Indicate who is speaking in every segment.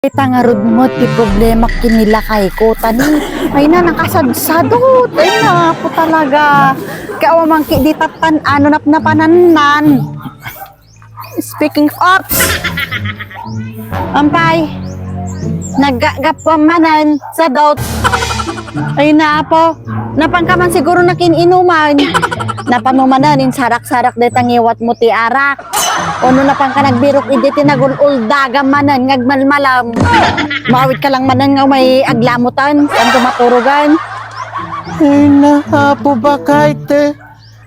Speaker 1: Ita nga rod mo, ti problema kinila kay ko. Tani, ay na, nakasadsadot. Ay na, po talaga. Kaya mang di tatan, ano na pananan. Speaking of ops, ampay, nagagapamanan sa doubt. Ay na po, napangkaman siguro na kininuman. Napanumanan, sarak-sarak de tangiwat mo ti arak. Ono na pang ka nagbirok, hindi tinagululdaga manan, ngagmalmalam. Mawit ka lang manan nga may aglamutan, saan tumaturugan.
Speaker 2: Ay na, po ba kahit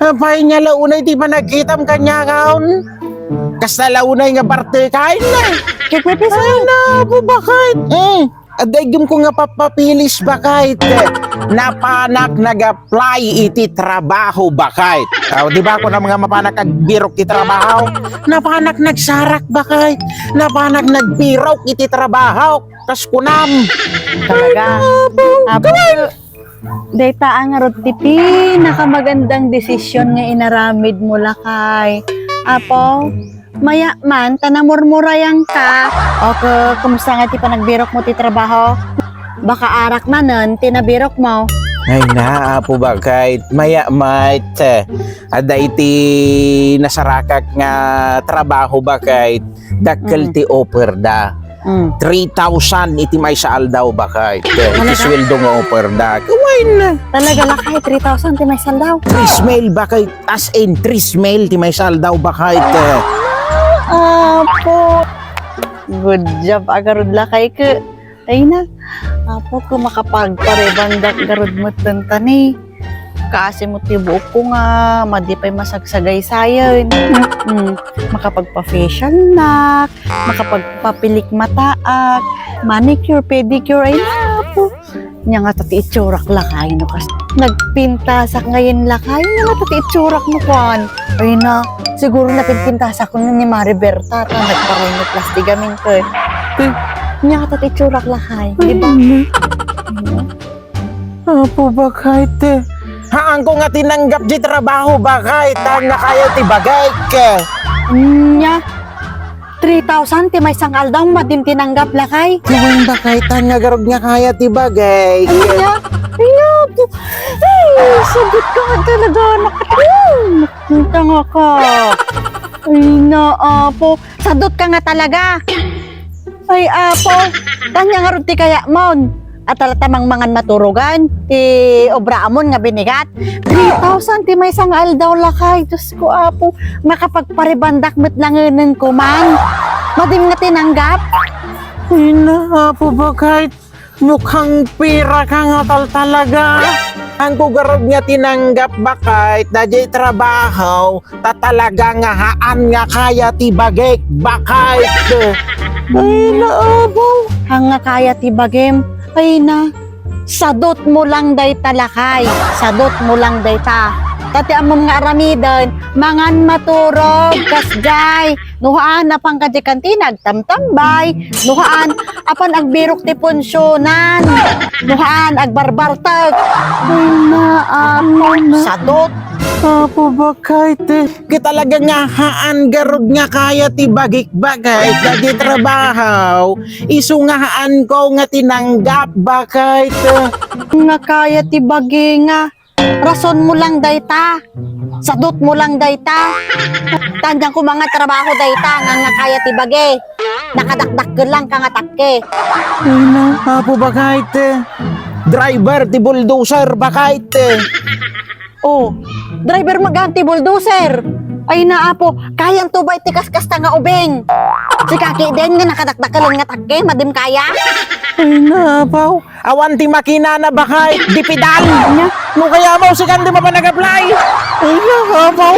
Speaker 2: apay niya launay di ba nagkitam kanya kaon? Kasta launay nga parte kain na.
Speaker 1: Kikmipis
Speaker 2: Ay na, po ba kahit? Adagim ko nga papapilis ba kahit? Napanak nag-apply iti trabaho ba kahit? Di ba ako na mga mapanak nagbirok iti trabaho? Napanak nagsarak ba kahit? Napanak nagbirok iti trabaho? Kas kunam.
Speaker 1: talaga. Apo, data ang rod tipi, nakamagandang desisyon nga inaramid mo lakay. Apo, maya man, tanamurmurayang ka. O kumusta nga ti pa nagbirok mo ti trabaho? Baka arak manon, tinabirok mo.
Speaker 2: Ay na, po ba kahit maya mait ada iti nasarakak nga trabaho ba kahit dakkel ti offer da 3,000 iti may saal daw ba kahit iti sweldo nga offer da kawain na
Speaker 1: Talaga lakay, 3,000 ti may saldaw.
Speaker 2: 3 mail ba kahit as in 3 mail ti may saal daw ba kahit
Speaker 1: Apo, good job agarod lakay ka. Ay na, apo ko makapagparebandak garod mo tantani. Kasi mo tibuok ko nga, madipay masagsagay sayon. Makapagpa-facial na, makapagpapilik mataak, manicure, pedicure, ay na apo. Nya nga tati itsurak lakay no kas. Nagpintasak ngayon lakay, nya nga tati itsurak mo kwan. Ay na, siguro napintasak ko ni Mariberta, nagparoon ng plastigamin ko. Nya nga tati itsurak lakay, di ba?
Speaker 2: po ba kahit haan ko nga tinanggap di trabaho ba kahit ang nakaya ti bagay ka
Speaker 1: Nya, 3,000 ti may sangal daw madim tinanggap lakay.
Speaker 2: Kawain ba kahit ang nagarog nga kaya ti bagay
Speaker 1: Ano niya? Ay, sagot ka nga talaga, anak. Nakita nga ka. Ay, na, apo. Sadot ka nga talaga. Ay, apo. Tanya nga rin ti kaya mon. At talatamang mangan maturugan. Ti obra amon nga binigat. 3,000 ti may sangal daw lakay. Diyos ko, apo. Makapagparibandak metlanganan ko man. Madim nga tinanggap.
Speaker 2: Ay na, po ba kahit mukhang pira ka nga talaga. Ang kugarog nga tinanggap ba kahit na di trabaho, tatalaga nga haan nga kaya ti bagay ba kahit. Ay na, abo.
Speaker 1: Hanga kaya ti bagem. Ay na. Sadot mo lang day talakay. Sadot mo lang day ta. Tati amom nga aramidan, mangan maturog, kasjay. Nuhaan apang kadyakanti nagtamtambay. Nuhaan apan agbirok ti punsyonan. Nuhaan agbarbartag. Ay na, sadot.
Speaker 2: Apo ba kahit talaga nga haan garog nga kaya ti bagay na di trabaho. Isu nga haan ko nga tinanggap ba kahit
Speaker 1: Nga kaya ti bagi nga. Rason mo lang dayta. Sadot mo lang dayta. Tandang ko mga trabaho dayta nga kaya ti bagi. Nakadakdak ka lang ka nga takke.
Speaker 2: ay na, apo ba kahit driver ti bulldozer ba kahit
Speaker 1: Oh, driver maganti bulldozer. Ay na apo, kayang tubay ti kaskas nga ubeng. Si kaki din nga nakadakdak ka lang nga takke, madim kaya.
Speaker 2: ay na, apaw awan ti makina na ba kahit di pedal no kaya mo si kandi pa nag-apply ay na, apaw